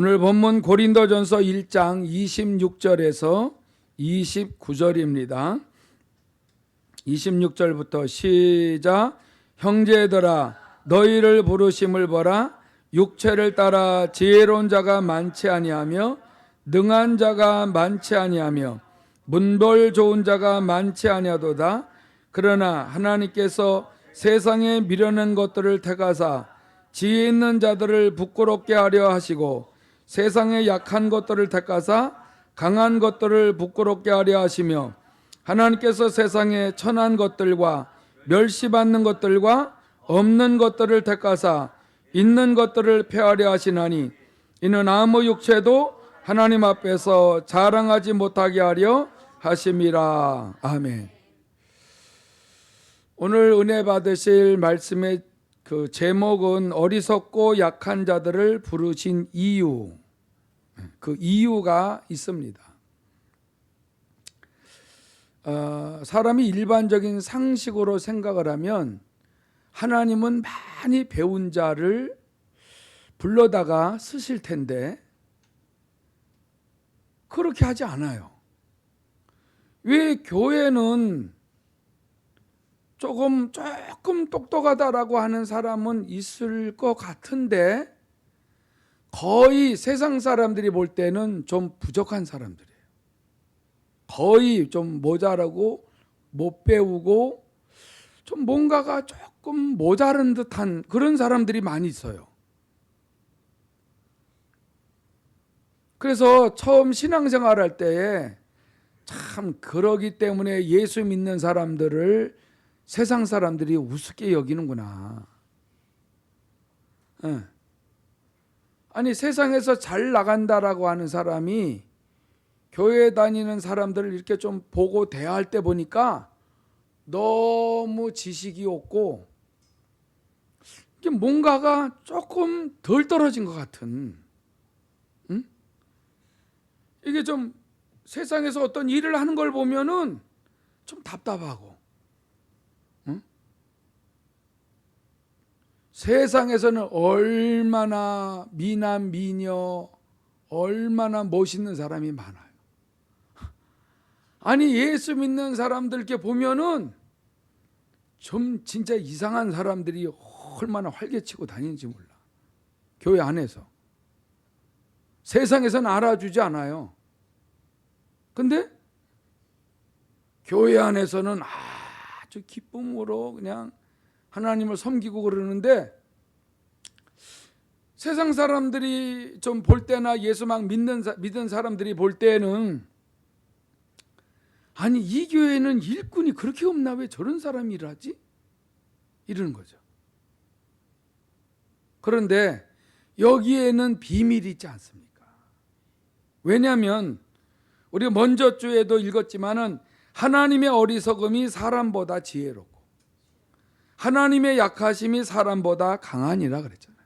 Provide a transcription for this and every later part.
오늘 본문 고린도전서 1장 26절에서 29절입니다. 26절부터 시작. 형제들아 너희를 부르심을 보라. 육체를 따라 지혜로운 자가 많지 아니하며 능한 자가 많지 아니하며 문벌 좋은 자가 많지 아니하도다. 그러나 하나님께서 세상에 미련한 것들을 택하사 지혜 있는 자들을 부끄럽게 하려 하시고 세상에 약한 것들을 택하사 강한 것들을 부끄럽게 하려 하시며 하나님께서 세상에 천한 것들과 멸시받는 것들과 없는 것들을 택하사 있는 것들을 폐하려 하시나니 이는 아무 육체도 하나님 앞에서 자랑하지 못하게 하려 하심이라. 아멘. 오늘 은혜 받으실 말씀의 그 제목은 어리석고 약한 자들을 부르신 이유. 그 이유가 있습니다. 사람이 일반적인 상식으로 생각을 하면 하나님은 많이 배운 자를 불러다가 쓰실 텐데 그렇게 하지 않아요. 왜 교회는 조금 똑똑하다라고 하는 사람은 있을 것 같은데 거의 세상 사람들이 볼 때는 좀 부족한 사람들이에요. 거의 좀 모자라고 못 배우고 좀 뭔가가 조금 모자른 듯한 그런 사람들이 많이 있어요. 그래서 처음 신앙생활 할 때에 참 그러기 때문에 예수 믿는 사람들을 세상 사람들이 우습게 여기는구나. 아니 세상에서 잘 나간다라고 하는 사람이 교회 다니는 사람들을 이렇게 좀 보고 대할 때 보니까 너무 지식이 없고 이게 뭔가가 조금 덜 떨어진 것 같은, 이게 좀 세상에서 어떤 일을 하는 걸 보면은 좀 답답하고, 세상에서는 얼마나 미남 미녀 얼마나 멋있는 사람이 많아요. 아니 예수 믿는 사람들 이렇게 보면은 좀 진짜 이상한 사람들이 얼마나 활개치고 다니는지 몰라. 교회 안에서 세상에서는 알아주지 않아요. 근데 교회 안에서는 아주 기쁨으로 그냥 하나님을 섬기고 그러는데 세상 사람들이 좀 볼 때나 예수 막 믿은 사람들이 볼 때는 아니 이 교회는 일꾼이 그렇게 없나 왜 저런 사람이 일하지? 이러는 거죠. 그런데 여기에는 비밀이 있지 않습니까? 왜냐하면 우리가 먼저 주에도 읽었지만은 하나님의 어리석음이 사람보다 지혜롭고 하나님의 약하심이 사람보다 강하니라 그랬잖아요.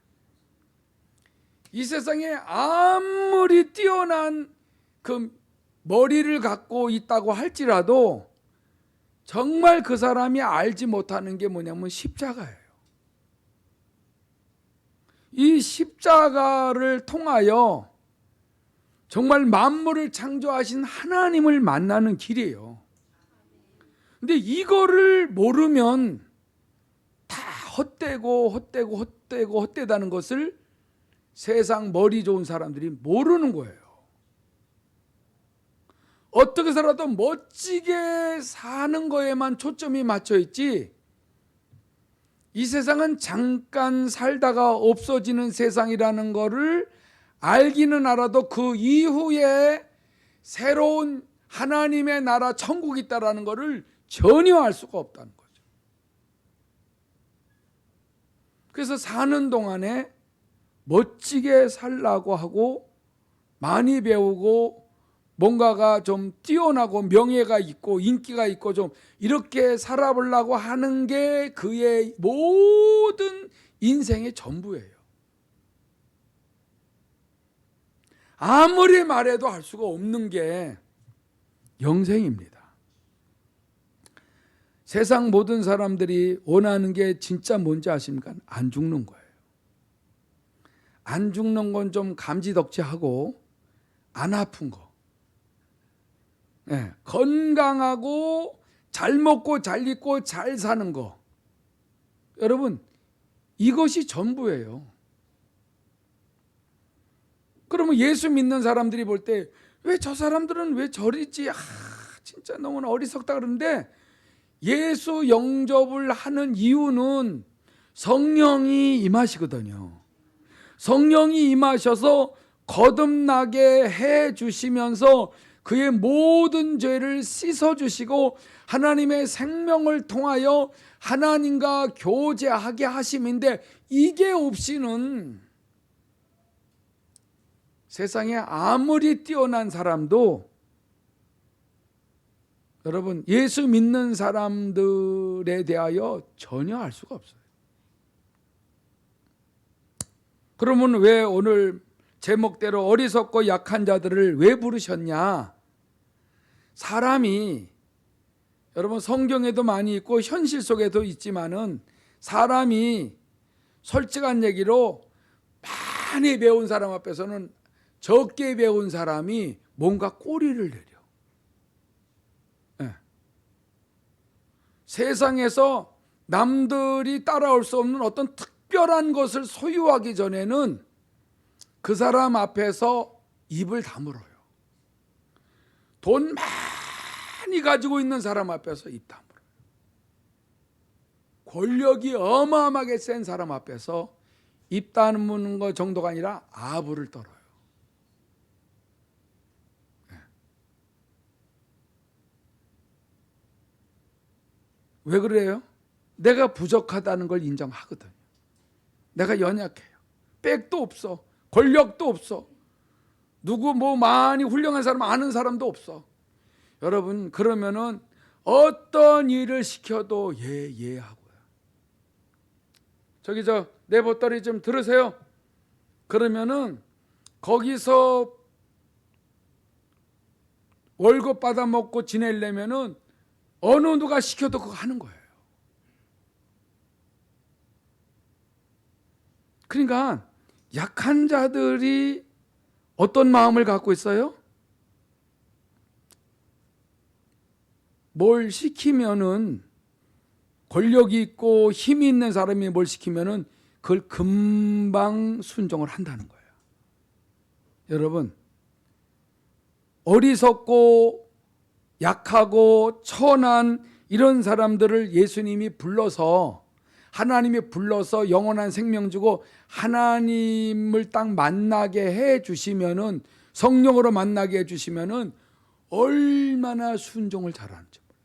이 세상에 아무리 뛰어난 그 머리를 갖고 있다고 할지라도 정말 그 사람이 알지 못하는 게 뭐냐면 십자가예요. 이 십자가를 통하여 정말 만물을 창조하신 하나님을 만나는 길이에요. 근데 이거를 모르면 다 헛되다는 것을 세상 머리 좋은 사람들이 모르는 거예요. 어떻게 살아도 멋지게 사는 거에만 초점이 맞춰 있지 이 세상은 잠깐 살다가 없어지는 세상이라는 거를 알기는 알아도 그 이후에 새로운 하나님의 나라 천국이 있다라는 거를 전혀 알 수가 없다는 거죠. 그래서 사는 동안에 멋지게 살라고 하고 많이 배우고 뭔가가 좀 뛰어나고 명예가 있고 인기가 있고 좀 이렇게 살아보려고 하는 게 그의 모든 인생의 전부예요. 아무리 말해도 알 수가 없는 게 영생입니다. 세상 모든 사람들이 원하는 게 진짜 뭔지 아십니까? 안 죽는 거예요. 안 죽는 건 좀 감지덕지하고 안 아픈 거, 예, 건강하고 잘 먹고 잘 입고 잘 사는 거, 여러분 이것이 전부예요. 그러면 예수 믿는 사람들이 볼 때 왜 저 사람들은 왜 저리지? 진짜 너무나 어리석다 그러는데, 예수 영접을 하는 이유는 성령이 임하시거든요. 성령이 임하셔서 거듭나게 해 주시면서 그의 모든 죄를 씻어 주시고 하나님의 생명을 통하여 하나님과 교제하게 하심인데, 이게 없이는 세상에 아무리 뛰어난 사람도 여러분 예수 믿는 사람들에 대하여 전혀 알 수가 없어요. 그러면 왜 오늘 제목대로 어리석고 약한 자들을 왜 부르셨냐? 사람이, 여러분 성경에도 많이 있고 현실 속에도 있지만은, 사람이 솔직한 얘기로 많이 배운 사람 앞에서는 적게 배운 사람이 뭔가 꼬리를 내려. 네. 세상에서 남들이 따라올 수 없는 어떤 특별한 것을 소유하기 전에는 그 사람 앞에서 입을 다물어요. 돈 많이 가지고 있는 사람 앞에서 입 다물어요. 권력이 어마어마하게 센 사람 앞에서 입 다무는 것 정도가 아니라 아부를 떨어요. 왜 그래요? 내가 부족하다는 걸 인정하거든요. 내가 연약해요. 백도 없어. 권력도 없어. 누구 뭐 많이 훌륭한 사람 아는 사람도 없어. 여러분 그러면은 어떤 일을 시켜도 예 하고요. 저기 내 보따리 좀 들으세요. 그러면은 거기서 월급 받아 먹고 지내려면은 어느 누가 시켜도 그거 하는 거예요. 그러니까 약한 자들이 어떤 마음을 갖고 있어요? 뭘 시키면은, 권력이 있고 힘이 있는 사람이 뭘 시키면은 그걸 금방 순종을 한다는 거예요. 여러분, 어리석고 약하고 천한 이런 사람들을 예수님이 불러서, 하나님이 불러서 영원한 생명 주고 하나님을 딱 만나게 해 주시면은, 성령으로 만나게 해 주시면은 얼마나 순종을 잘하는지 몰라.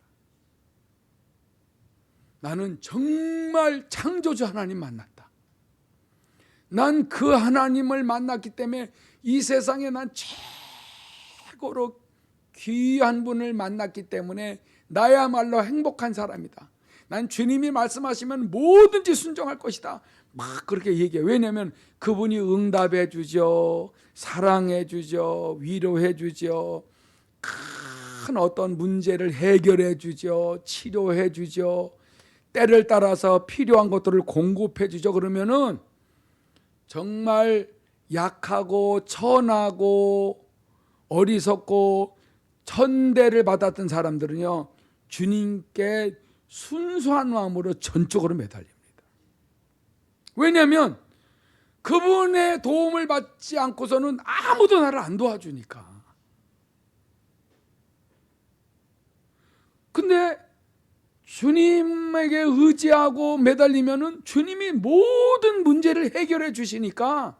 나는 정말 창조주 하나님 만났다. 난 그 하나님을 만났기 때문에 이 세상에 난 최고로 귀한 분을 만났기 때문에 나야말로 행복한 사람이다. 난 주님이 말씀하시면 뭐든지 순종할 것이다. 막 그렇게 얘기해요. 왜냐하면 그분이 응답해 주죠. 사랑해 주죠. 위로해 주죠. 큰 어떤 문제를 해결해 주죠. 치료해 주죠. 때를 따라서 필요한 것들을 공급해 주죠. 그러면은 정말 약하고 천하고 어리석고 천대를 받았던 사람들은요, 주님께 순수한 마음으로 전적으로 매달립니다. 왜냐하면 그분의 도움을 받지 않고서는 아무도 나를 안 도와주니까. 근데 주님에게 의지하고 매달리면은 주님이 모든 문제를 해결해 주시니까,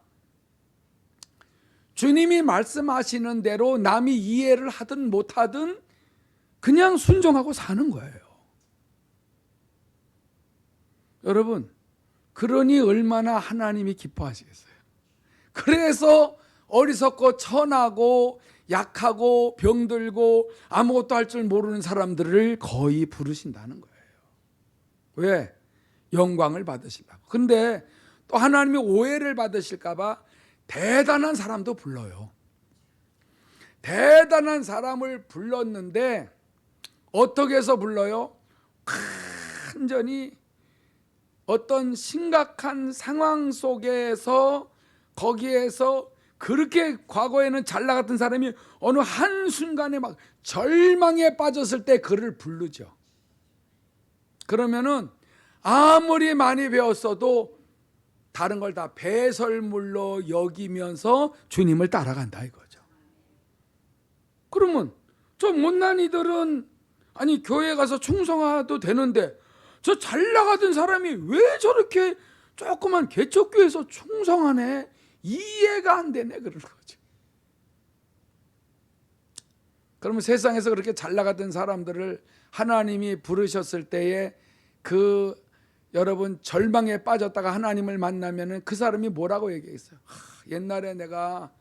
주님이 말씀하시는 대로 남이 이해를 하든 못하든 그냥 순종하고 사는 거예요. 여러분, 그러니 얼마나 하나님이 기뻐하시겠어요. 그래서 어리석고 천하고 약하고 병들고 아무것도 할 줄 모르는 사람들을 거의 부르신다는 거예요. 왜? 영광을 받으시려고. 근데 또 하나님이 오해를 받으실까 봐 대단한 사람도 불러요. 대단한 사람을 불렀는데 어떻게 해서 불러요? 완전히 어떤 심각한 상황 속에서 거기에서 그렇게 과거에는 잘 나갔던 사람이 어느 한순간에 막 절망에 빠졌을 때 그를 부르죠. 그러면은 아무리 많이 배웠어도 다른 걸 다 배설물로 여기면서 주님을 따라간다 이거죠. 그러면 저 못난 이들은 아니 교회 가서 충성해도 되는데 저 잘 나가던 사람이 왜 저렇게 조그만 개척교회에서 충성하네? 이해가 안 되네 그러는 거죠. 그러면 세상에서 그렇게 잘 나가던 사람들을 하나님이 부르셨을 때에 그 여러분 절망에 빠졌다가 하나님을 만나면은 그 사람이 뭐라고 얘기했어요? 옛날에 내가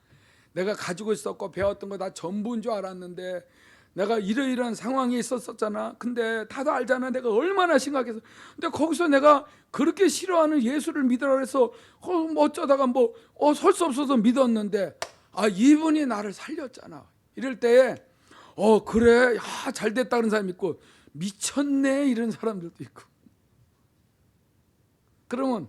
가지고 있었고 배웠던 거 다 전부인 줄 알았는데 내가 이러이러한 상황이 있었잖아. 근데 다들 알잖아. 내가 얼마나 심각해서. 근데 거기서 내가 그렇게 싫어하는 예수를 믿으라 그래서 어쩌다가 설 수 없어서 믿었는데 이분이 나를 살렸잖아. 이럴 때에 그래 잘 됐다 그런 사람이 있고 미쳤네 이런 사람들도 있고. 그러면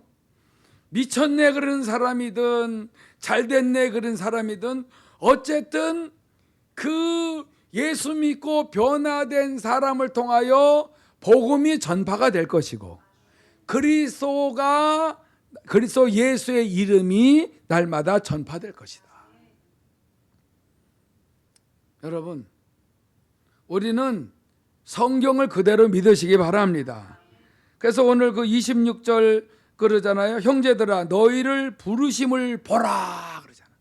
미쳤네 그런 사람이든 잘 됐네 그런 사람이든 어쨌든 그 예수 믿고 변화된 사람을 통하여 복음이 전파가 될 것이고 그리스도 예수의 이름이 날마다 전파될 것이다. 여러분, 우리는 성경을 그대로 믿으시기 바랍니다. 그래서 오늘 그 26절 그러잖아요. 형제들아 너희를 부르심을 보라 그러잖아요.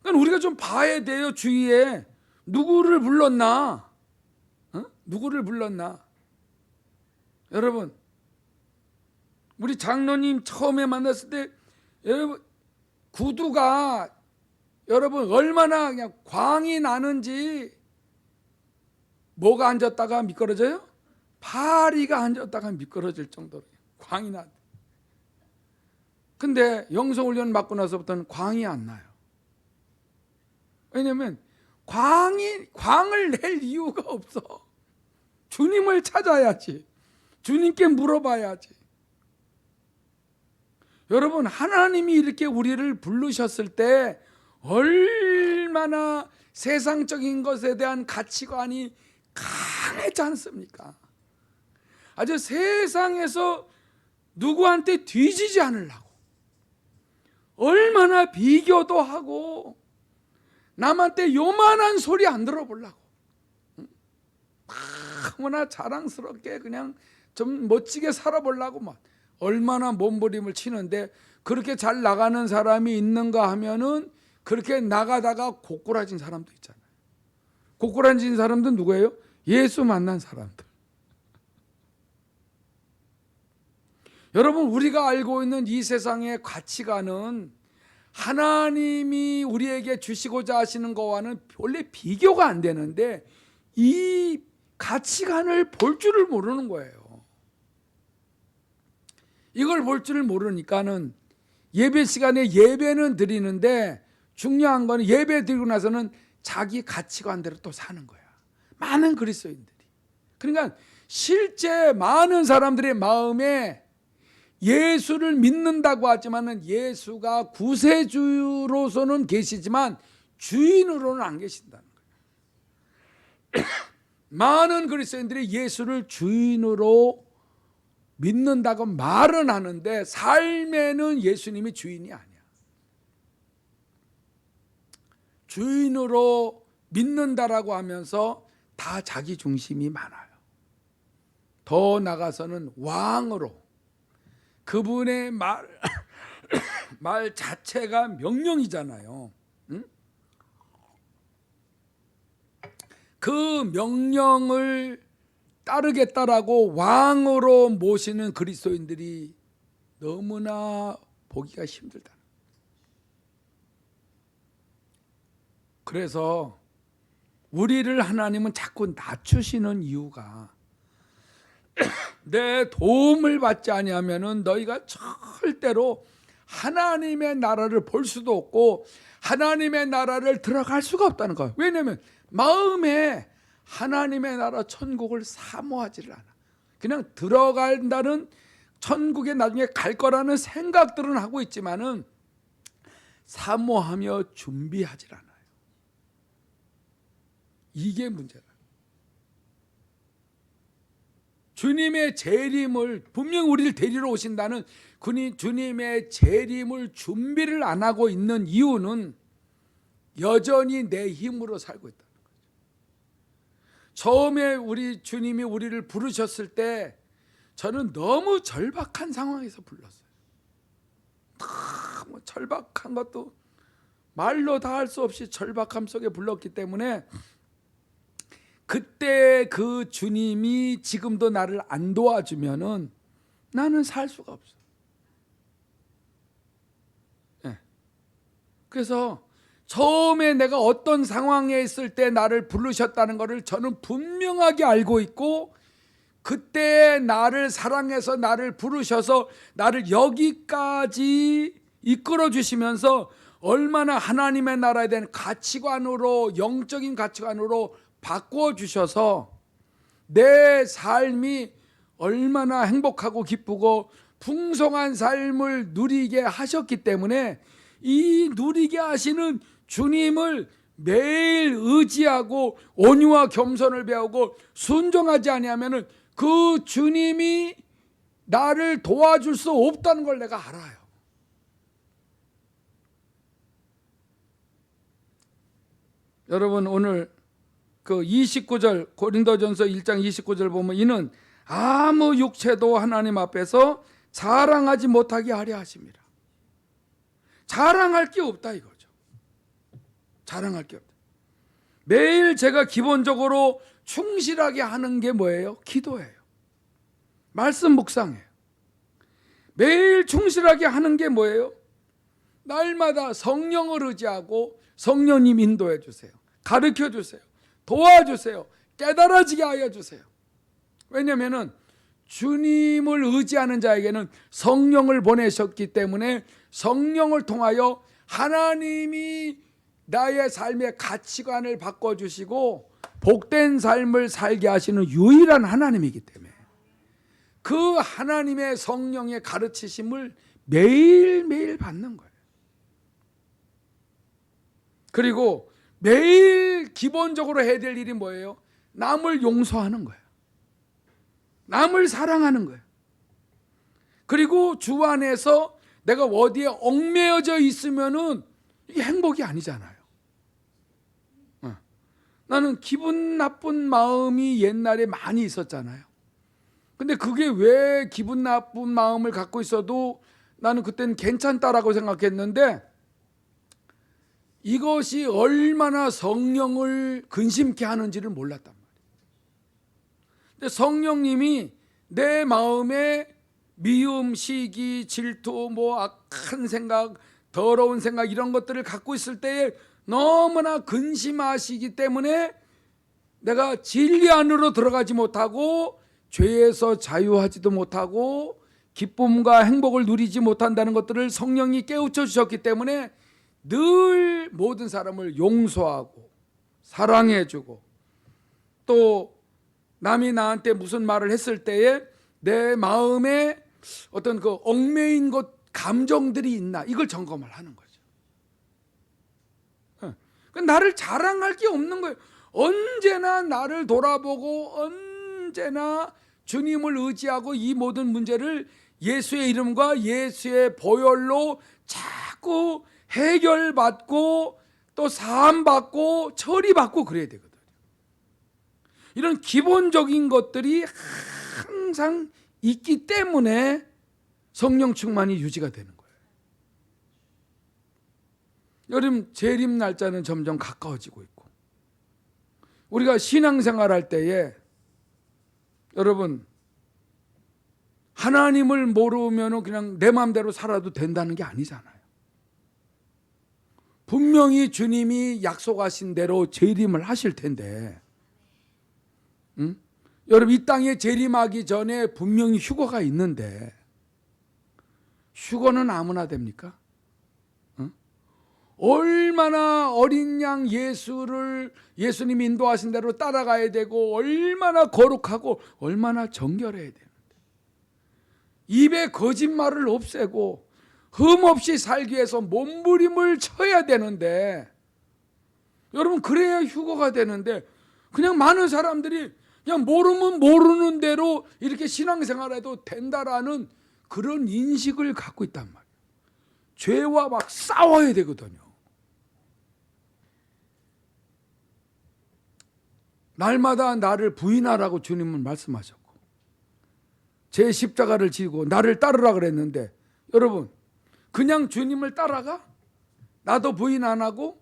그러니까 우리가 좀 봐야 돼요. 주위에 누구를 불렀나? 누구를 불렀나? 여러분, 우리 장로님 처음에 만났을 때 여러분 구두가 여러분 얼마나 그냥 광이 나는지 뭐가 앉았다가 미끄러져요? 파리가 앉았다가 미끄러질 정도로 광이 나. 근데 영성훈련 받고 나서부터는 광이 안 나요. 왜냐하면 광을 낼 이유가 없어. 주님을 찾아야지. 주님께 물어봐야지. 여러분 하나님이 이렇게 우리를 부르셨을 때 얼마나 세상적인 것에 대한 가치관이 강했지 않습니까? 아주 세상에서 누구한테 뒤지지 않으려고 얼마나 비교도 하고 남한테 요만한 소리 안 들어보려고 너무나 자랑스럽게 그냥 좀 멋지게 살아보려고 막 얼마나 몸부림을 치는데 그렇게 잘 나가는 사람이 있는가 하면은 그렇게 나가다가 고꾸라진 사람도 있잖아요. 고꾸라진 사람들은 누구예요? 예수 만난 사람들. 여러분 우리가 알고 있는 이 세상의 가치관은 하나님이 우리에게 주시고자 하시는 것과는 원래 비교가 안 되는데 이 가치관을 볼 줄을 모르는 거예요. 이걸 볼 줄을 모르니까는 예배 시간에 예배는 드리는데 중요한 거는 예배 드리고 나서는 자기 가치관대로 또 사는 거야. 많은 그리스도인들이. 그러니까 실제 많은 사람들의 마음에 예수를 믿는다고 하지만은 예수가 구세주로서는 계시지만 주인으로는 안 계신다는 거예요. 많은 그리스도인들이 예수를 주인으로 믿는다고 말은 하는데 삶에는 예수님이 주인이 아니야. 주인으로 믿는다라고 하면서 다 자기 중심이 많아요. 더 나가서는 왕으로 그분의 말 자체가 명령이잖아요. 응? 그 명령을 따르겠다라고 왕으로 모시는 그리스도인들이 너무나 보기가 힘들다. 그래서 우리를 하나님은 자꾸 낮추시는 이유가 내 도움을 받지 아니하면은 너희가 절대로 하나님의 나라를 볼 수도 없고 하나님의 나라를 들어갈 수가 없다는 거예요. 왜냐하면 마음에 하나님의 나라 천국을 사모하지를 않아. 그냥 들어간다는 천국에 나중에 갈 거라는 생각들은 하고 있지만은 사모하며 준비하질 않아요. 이게 문제다. 주님의 재림을, 분명 우리를 데리러 오신다는 주님의 재림을 준비를 안 하고 있는 이유는 여전히 내 힘으로 살고 있다는 거죠. 처음에 우리 주님이 우리를 부르셨을 때 저는 너무 절박한 상황에서 불렀어요. 너무 절박한 것도 말로 다 할 수 없이 절박함 속에 불렀기 때문에 그때 그 주님이 지금도 나를 안 도와주면은 나는 살 수가 없어. 네. 그래서 처음에 내가 어떤 상황에 있을 때 나를 부르셨다는 것을 저는 분명하게 알고 있고, 그때 나를 사랑해서 나를 부르셔서 나를 여기까지 이끌어 주시면서 얼마나 하나님의 나라에 대한 가치관으로, 영적인 가치관으로 바꾸어 주셔서 내 삶이 얼마나 행복하고 기쁘고 풍성한 삶을 누리게 하셨기 때문에 이 누리게 하시는 주님을 매일 의지하고 온유와 겸손을 배우고 순종하지 아니하면은 그 주님이 나를 도와줄 수 없다는 걸 내가 알아요. 여러분, 오늘 그 29절 고린도전서 1장 29절 보면 이는 아무 육체도 하나님 앞에서 자랑하지 못하게 하려 하십니다. 자랑할 게 없다 이거죠. 자랑할 게 없다. 매일 제가 기본적으로 충실하게 하는 게 뭐예요? 기도예요. 말씀 묵상이에요. 매일 충실하게 하는 게 뭐예요? 날마다 성령을 의지하고 성령님 인도해 주세요. 가르쳐 주세요. 도와주세요. 깨달아지게 하여 주세요. 왜냐하면 주님을 의지하는 자에게는 성령을 보내셨기 때문에 성령을 통하여 하나님이 나의 삶의 가치관을 바꿔주시고 복된 삶을 살게 하시는 유일한 하나님이기 때문에 그 하나님의 성령의 가르치심을 매일매일 받는 거예요. 그리고 매일 기본적으로 해야 될 일이 뭐예요? 남을 용서하는 거예요. 남을 사랑하는 거예요. 그리고 주 안에서 내가 어디에 얽매여져 있으면은 이게 행복이 아니잖아요. 나는 기분 나쁜 마음이 옛날에 많이 있었잖아요. 근데 그게 왜 기분 나쁜 마음을 갖고 있어도 나는 그때는 괜찮다라고 생각했는데 이것이 얼마나 성령을 근심케 하는지를 몰랐단 말이에요. 근데 성령님이 내 마음에 미움, 시기, 질투, 악한 생각, 더러운 생각 이런 것들을 갖고 있을 때에 너무나 근심하시기 때문에 내가 진리 안으로 들어가지 못하고 죄에서 자유하지도 못하고 기쁨과 행복을 누리지 못한다는 것들을 성령이 깨우쳐 주셨기 때문에 늘 모든 사람을 용서하고 사랑해주고 또 남이 나한테 무슨 말을 했을 때에 내 마음에 어떤 그 얽매인 것 감정들이 있나 이걸 점검을 하는 거죠. 나를 자랑할 게 없는 거예요. 언제나 나를 돌아보고 언제나 주님을 의지하고 이 모든 문제를 예수의 이름과 예수의 보혈로 자꾸 해결받고 또 사함받고 처리받고 그래야 되거든요. 이런 기본적인 것들이 항상 있기 때문에 성령 충만이 유지가 되는 거예요. 여름 재림 날짜는 점점 가까워지고 있고 우리가 신앙생활 할 때에 여러분 하나님을 모르면 그냥 내 마음대로 살아도 된다는 게 아니잖아요. 분명히 주님이 약속하신 대로 재림을 하실 텐데 여러분 이 땅에 재림하기 전에 분명히 휴거가 있는데 휴거는 아무나 됩니까? 얼마나 어린 양 예수를 예수님이 인도하신 대로 따라가야 되고 얼마나 거룩하고 얼마나 정결해야 되는데 입에 거짓말을 없애고 흠없이 살기 위해서 몸부림을 쳐야 되는데, 여러분 그래야 휴거가 되는데, 그냥 많은 사람들이 그냥 모르면 모르는 대로 이렇게 신앙생활해도 된다라는 그런 인식을 갖고 있단 말이에요. 죄와 막 싸워야 되거든요. 날마다 나를 부인하라고 주님은 말씀하셨고, 제 십자가를 지고 나를 따르라 그랬는데, 여러분 그냥 주님을 따라가? 나도 부인 안 하고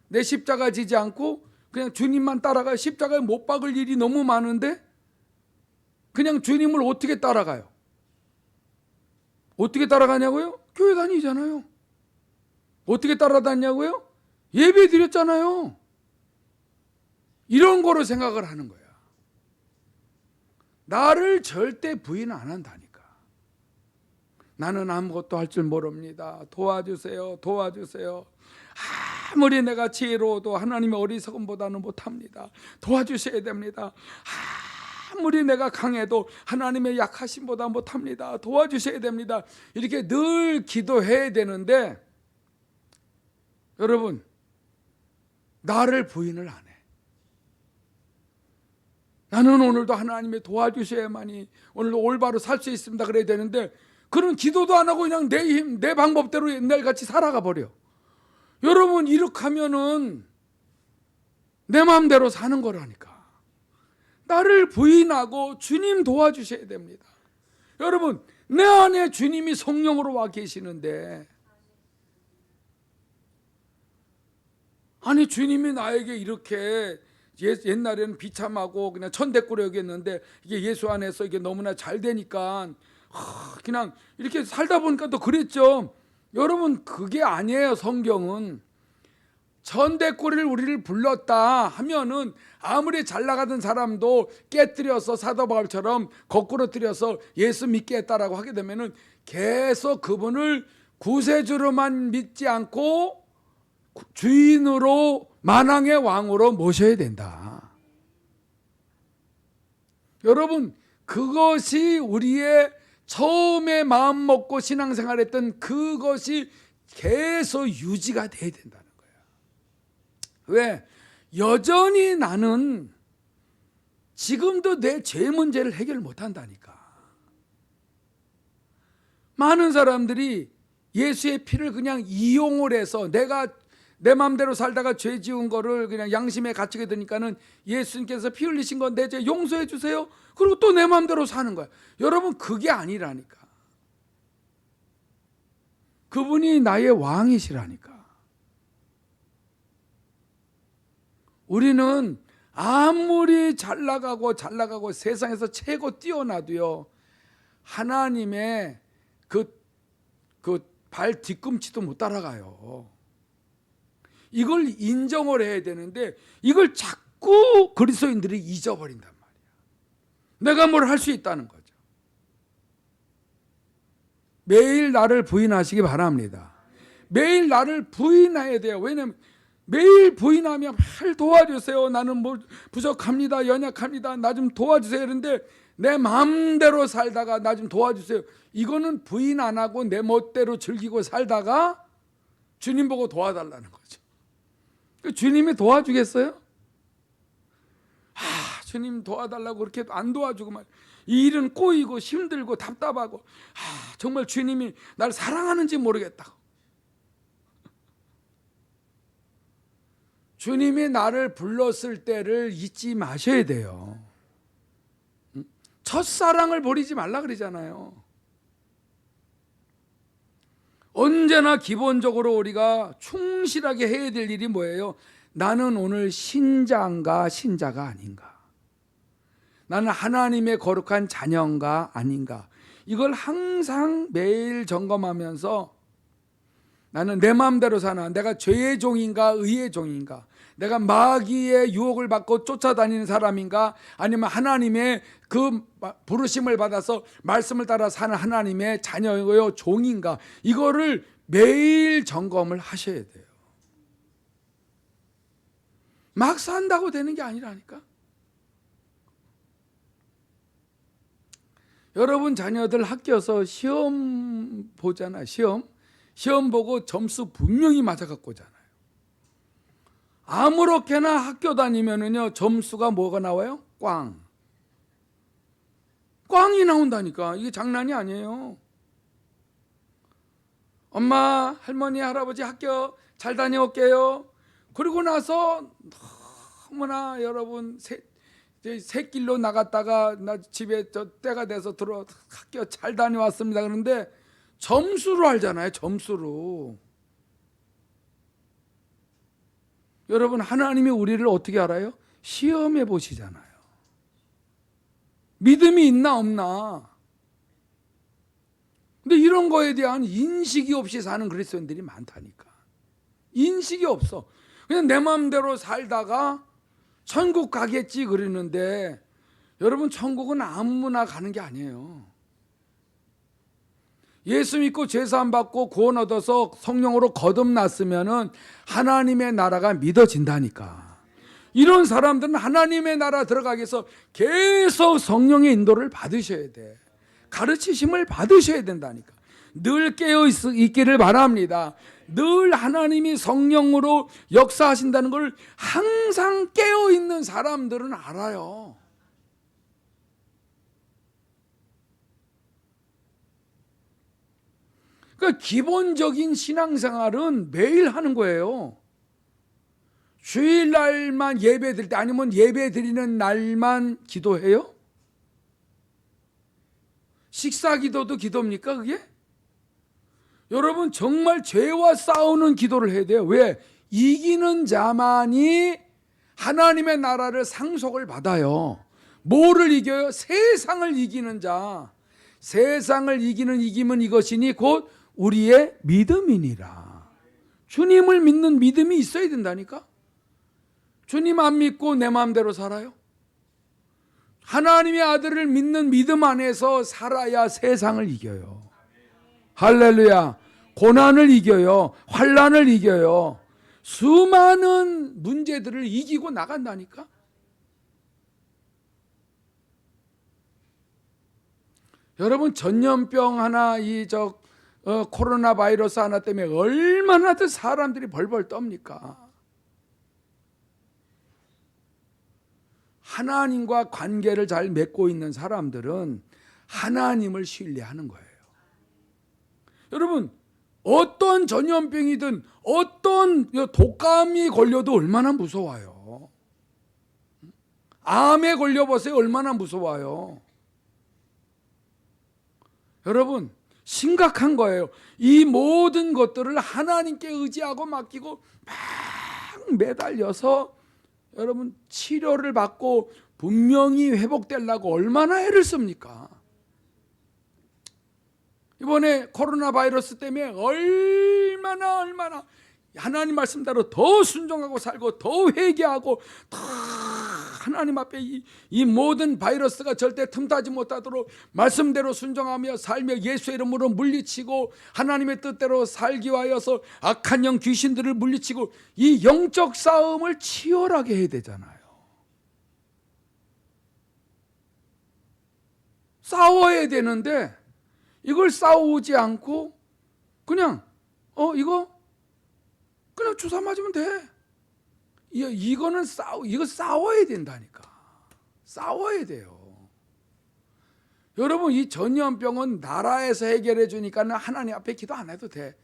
내 십자가 지지 않고 그냥 주님만 따라가? 십자가에 못 박을 일이 너무 많은데 그냥 주님을 어떻게 따라가요? 어떻게 따라가냐고요? 교회 다니잖아요. 어떻게 따라다니냐고요? 예배 드렸잖아요. 이런 거로 생각을 하는 거야. 나를 절대 부인 안 한다니까. 나는 아무것도 할 줄 모릅니다. 도와주세요. 도와주세요. 아무리 내가 지혜로워도 하나님의 어리석음보다는 못합니다. 도와주셔야 됩니다. 아무리 내가 강해도 하나님의 약하심보다 못합니다. 도와주셔야 됩니다. 이렇게 늘 기도해야 되는데, 여러분 나를 부인을 안 해. 나는 오늘도 하나님의 도와주셔야만이 오늘도 올바로 살 수 있습니다 그래야 되는데, 그런 기도도 안 하고 그냥 내 힘, 내 방법대로 옛날같이 살아가 버려. 여러분 이렇게 하면은 내 마음대로 사는 거라니까. 나를 부인하고 주님 도와주셔야 됩니다. 여러분 내 안에 주님이 성령으로 와 계시는데, 아니 주님이 나에게 이렇게 옛날에는 비참하고 그냥 천대꾸려 여겼는데, 이게 예수 안에서 이게 너무나 잘 되니까 그냥 이렇게 살다 보니까 또 그랬죠. 여러분 그게 아니에요. 성경은 천대꾸리를 우리를 불렀다 하면은 아무리 잘 나가던 사람도 깨뜨려서 사도 바울처럼 거꾸로 뜨려서 예수 믿게 했다라고 하게 되면은 계속 그분을 구세주로만 믿지 않고 주인으로, 만왕의 왕으로 모셔야 된다. 여러분 그것이 우리의 처음에 마음 먹고 신앙생활했던 그것이 계속 유지가 돼야 된다는 거예요. 왜? 여전히 나는 지금도 내 죄 문제를 해결 못한다니까. 많은 사람들이 예수의 피를 그냥 이용을 해서 내가 내 마음대로 살다가 죄 지은 거를 그냥 양심에 갇히게 되니까는 예수님께서 피 흘리신 건 내 죄 용서해 주세요. 그리고 또 내 마음대로 사는 거야. 여러분 그게 아니라니까. 그분이 나의 왕이시라니까. 우리는 아무리 잘 나가고 세상에서 최고 뛰어나도요, 하나님의 그 발 뒤꿈치도 못 따라가요. 이걸 인정을 해야 되는데 이걸 자꾸 그리스도인들이 잊어버린단 말이야. 내가 뭘 할 수 있다는 거죠. 매일 나를 부인하시기 바랍니다. 매일 나를 부인해야 돼요. 왜냐하면 매일 부인하면 도와주세요. 나는 뭐 부족합니다. 연약합니다. 나 좀 도와주세요. 그런데 내 마음대로 살다가 나 좀 도와주세요. 이거는 부인 안 하고 내 멋대로 즐기고 살다가 주님 보고 도와달라는 거죠. 주님이 도와주겠어요? 주님 도와달라고 그렇게 안 도와주고 말. 이 일은 꼬이고 힘들고 답답하고 정말 주님이 날 사랑하는지 모르겠다고. 주님이 나를 불렀을 때를 잊지 마셔야 돼요. 첫사랑을 버리지 말라 그러잖아요. 언제나 기본적으로 우리가 충실하게 해야 될 일이 뭐예요? 나는 오늘 신자인가 신자가 아닌가? 나는 하나님의 거룩한 자녀인가 아닌가? 이걸 항상 매일 점검하면서 나는 내 마음대로 사나? 내가 죄의 종인가 의의 종인가? 내가 마귀의 유혹을 받고 쫓아다니는 사람인가? 아니면 하나님의 그 부르심을 받아서 말씀을 따라 사는 하나님의 자녀요 종인가? 이거를 매일 점검을 하셔야 돼요. 막 산다고 되는 게 아니라니까. 여러분 자녀들 학교에서 시험 보잖아요. 시험 시험 보고 점수 분명히 맞아갖고 오잖아요. 아무렇게나 학교 다니면은요, 점수가 뭐가 나와요? 꽝이 나온다니까. 이게 장난이 아니에요. 엄마, 할머니, 할아버지 학교 잘 다녀올게요. 그리고 나서 너무나 여러분 새길로 나갔다가 나 집에 때가 돼서 들어 학교 잘 다녀왔습니다. 그런데 점수로 알잖아요. 점수로. 여러분, 하나님이 우리를 어떻게 알아요? 시험해 보시잖아요. 믿음이 있나 없나. 근데 이런 거에 대한 인식이 없이 사는 그리스도인들이 많다니까. 인식이 없어. 그냥 내 마음대로 살다가 천국 가겠지 그러는데, 여러분, 천국은 아무나 가는 게 아니에요. 예수 믿고 죄사함 받고 구원 얻어서 성령으로 거듭났으면은 하나님의 나라가 믿어진다니까. 이런 사람들은 하나님의 나라 들어가기 위해서 계속 성령의 인도를 받으셔야 돼. 가르치심을 받으셔야 된다니까. 늘 깨어 있기를 바랍니다. 늘 하나님이 성령으로 역사하신다는 걸 항상 깨어 있는 사람들은 알아요. 그러니까 기본적인 신앙생활은 매일 하는 거예요. 주일날만 예배 드릴 때, 아니면 예배 드리는 날만 기도해요? 식사 기도도 기도입니까 그게? 여러분, 정말 죄와 싸우는 기도를 해야 돼요. 왜? 이기는 자만이 하나님의 나라를 상속을 받아요. 뭐를 이겨요? 세상을 이기는 자. 세상을 이기는 이김은 이것이니 곧 우리의 믿음이니라. 주님을 믿는 믿음이 있어야 된다니까. 주님 안 믿고 내 마음대로 살아요? 하나님의 아들을 믿는 믿음 안에서 살아야 세상을 이겨요. 할렐루야. 고난을 이겨요. 환난을 이겨요. 수많은 문제들을 이기고 나간다니까. 여러분, 전염병 하나, 코로나 바이러스 하나 때문에 얼마나 더 사람들이 벌벌 떱니까? 하나님과 관계를 잘 맺고 있는 사람들은 하나님을 신뢰하는 거예요. 여러분, 어떤 전염병이든 어떤 독감이 걸려도 얼마나 무서워요. 암에 걸려보세요. 얼마나 무서워요. 여러분, 심각한 거예요. 이 모든 것들을 하나님께 의지하고 맡기고 막 매달려서 여러분 치료를 받고 분명히 회복되려고 얼마나 애를 씁니까? 이번에 코로나 바이러스 때문에 얼마나 하나님 말씀대로 더 순종하고 살고 더 회개하고 더 하나님 앞에 이 모든 바이러스가 절대 틈타지 못하도록 말씀대로 순종하며 살며 예수의 이름으로 물리치고 하나님의 뜻대로 살기 위하여서 악한 영 귀신들을 물리치고 이 영적 싸움을 치열하게 해야 되잖아요. 싸워야 되는데 이걸 싸우지 않고 그냥 이거 그냥 주사 맞으면 돼. 이거 싸워야 된다니까. 싸워야 돼요. 여러분, 이 전염병은 나라에서 해결해 주니까 하나님 앞에 기도 안 해도 돼.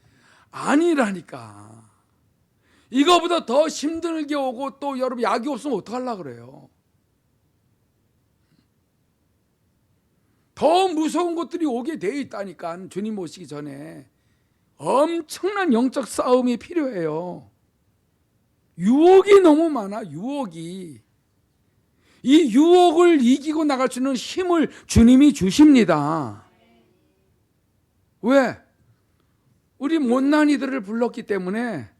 아니라니까. 이거보다 더 힘들게 오고 또 여러분 약이 없으면 어떡하려고 그래요. 더 무서운 것들이 오게 돼 있다니까. 주님 오시기 전에 엄청난 영적 싸움이 필요해요. 유혹이 너무 많아. 유혹이. 이 유혹을 이기고 나갈 수 있는 힘을 주님이 주십니다. 왜? 우리 못난이들을 불렀기 때문에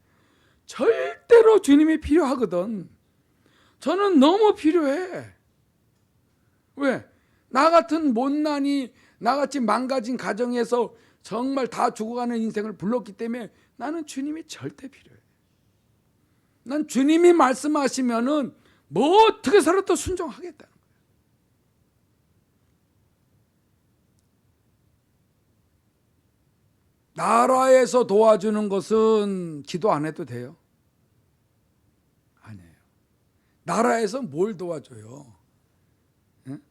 절대로 주님이 필요하거든. 저는 너무 필요해. 왜? 나 같은 못난이, 나같이 망가진 가정에서 정말 다 죽어가는 인생을 불렀기 때문에 나는 주님이 절대 필요해. 난 주님이 말씀하시면은 뭐 어떻게 살아도 순종하겠다는 거예요. 나라에서 도와주는 것은 기도 안 해도 돼요? 아니에요. 나라에서 뭘 도와줘요? 응?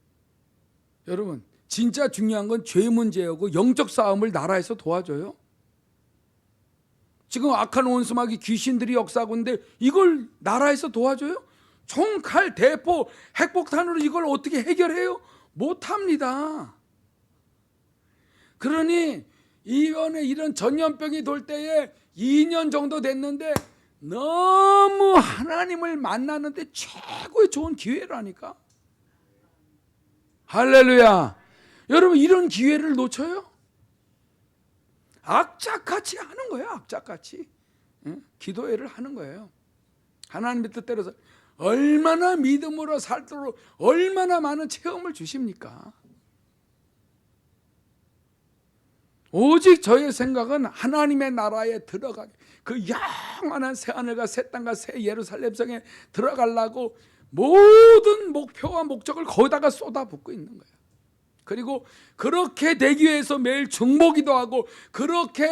여러분, 진짜 중요한 건 죄 문제하고 영적 싸움을 나라에서 도와줘요? 지금 악한 원수마귀 귀신들이 역사하고 있는데 이걸 나라에서 도와줘요? 총, 칼, 대포, 핵폭탄으로 이걸 어떻게 해결해요? 못합니다. 그러니 이번에 이런 전염병이 돌 때에 2년 정도 됐는데 너무 하나님을 만나는데 최고의 좋은 기회라니까. 할렐루야. 여러분, 이런 기회를 놓쳐요? 악착같이 하는 거예요. 악착같이. 응? 기도회를 하는 거예요. 하나님의 뜻대로서 얼마나 믿음으로 살도록 얼마나 많은 체험을 주십니까? 오직 저의 생각은 하나님의 나라에 들어가게, 그 영원한 새하늘과 새 땅과 새 예루살렘 성에 들어가려고 모든 목표와 목적을 거기다가 쏟아붓고 있는 거예요. 그리고 그렇게 되기 위해서 매일 중보기도 하고, 그렇게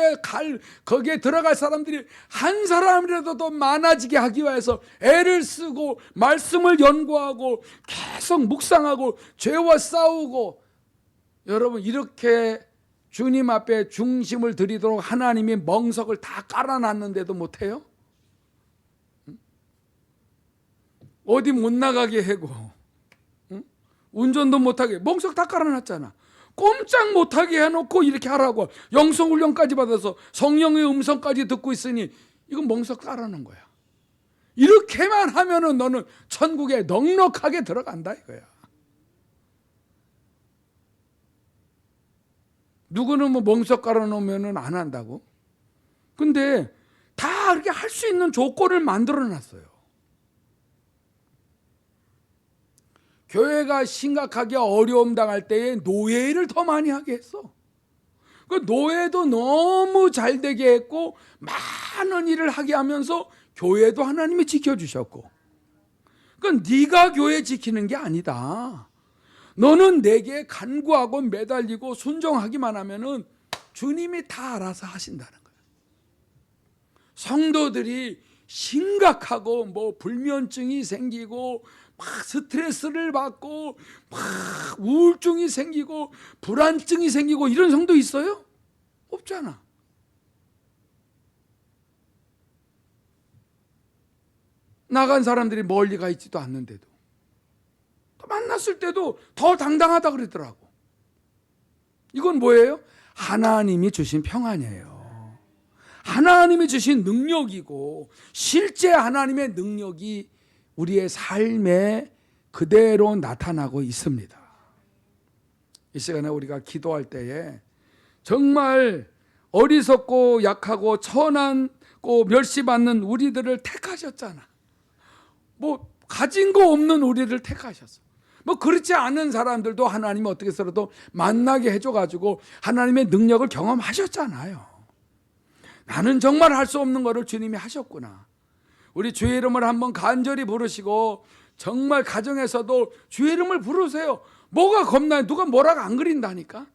거기에 들어갈 사람들이 한 사람이라도 더 많아지게 하기 위해서 애를 쓰고 말씀을 연구하고 계속 묵상하고 죄와 싸우고, 여러분, 이렇게 주님 앞에 중심을 드리도록 하나님이 멍석을 다 깔아놨는데도 못해요? 어디 못 나가게 하고, 운전도 못하게 멍석 다 깔아놨잖아. 꼼짝 못하게 해놓고 이렇게 하라고, 영성훈련까지 받아서 성령의 음성까지 듣고 있으니 이건 멍석 깔아놓은 거야. 이렇게만 하면은 너는 천국에 넉넉하게 들어간다 이거야. 누구는 뭐 멍석 깔아놓으면은 안 한다고? 근데 다 이렇게 할 수 있는 조건을 만들어놨어요. 교회가 심각하게 어려움 당할 때에 노예를 더 많이 하게 했어. 그 노예도 너무 잘 되게 했고 많은 일을 하게 하면서 교회도 하나님이 지켜주셨고, 그러니까 네가 교회 지키는 게 아니다. 너는 내게 간구하고 매달리고 순종하기만 하면은 주님이 다 알아서 하신다는 거예요. 성도들이 심각하고 뭐 불면증이 생기고 막 스트레스를 받고 막 우울증이 생기고 불안증이 생기고 이런 성도 있어요? 없잖아. 나간 사람들이 멀리 가 있지도 않는데도, 또 만났을 때도 더 당당하다 그러더라고. 이건 뭐예요? 하나님이 주신 평안이에요. 하나님이 주신 능력이고, 실제 하나님의 능력이 우리의 삶에 그대로 나타나고 있습니다. 이 시간에 우리가 기도할 때에 정말 어리석고 약하고 천한고 멸시받는 우리들을 택하셨잖아. 뭐 가진 거 없는 우리를 택하셨어. 뭐 그렇지 않은 사람들도 하나님이 어떻게 해서라도 만나게 해줘가지고 하나님의 능력을 경험하셨잖아요. 나는 정말 할 수 없는 거를 주님이 하셨구나. 우리 주의 이름을 한번 간절히 부르시고, 정말 가정에서도 주의 이름을 부르세요. 뭐가 겁나요? 누가 뭐라고 안 그린다니까.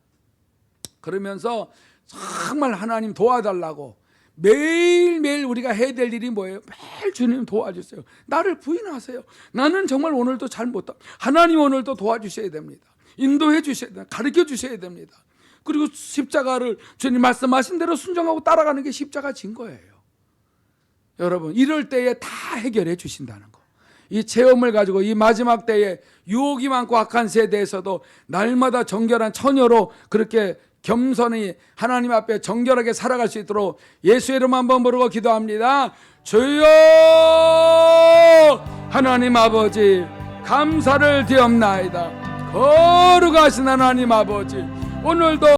그러면서 정말 하나님 도와달라고 매일매일 우리가 해야 될 일이 뭐예요? 매일 주님 도와주세요. 나를 부인하세요. 나는 정말 오늘도 잘 못다. 하나님 오늘도 도와주셔야 됩니다. 인도해 주셔야 됩니다. 가르쳐 주셔야 됩니다. 그리고 십자가를 주님 말씀하신 대로 순종하고 따라가는 게 십자가 진 거예요. 여러분, 이럴 때에 다 해결해 주신다는 거. 이 체험을 가지고 이 마지막 때에 유혹이 많고 악한 세대에서도 날마다 정결한 처녀로 그렇게 겸손히 하나님 앞에 정결하게 살아갈 수 있도록 예수의 이름 한번 부르고 기도합니다. 주여, 하나님 아버지 감사를 드리옵나이다. 거룩하신 하나님 아버지, 오늘도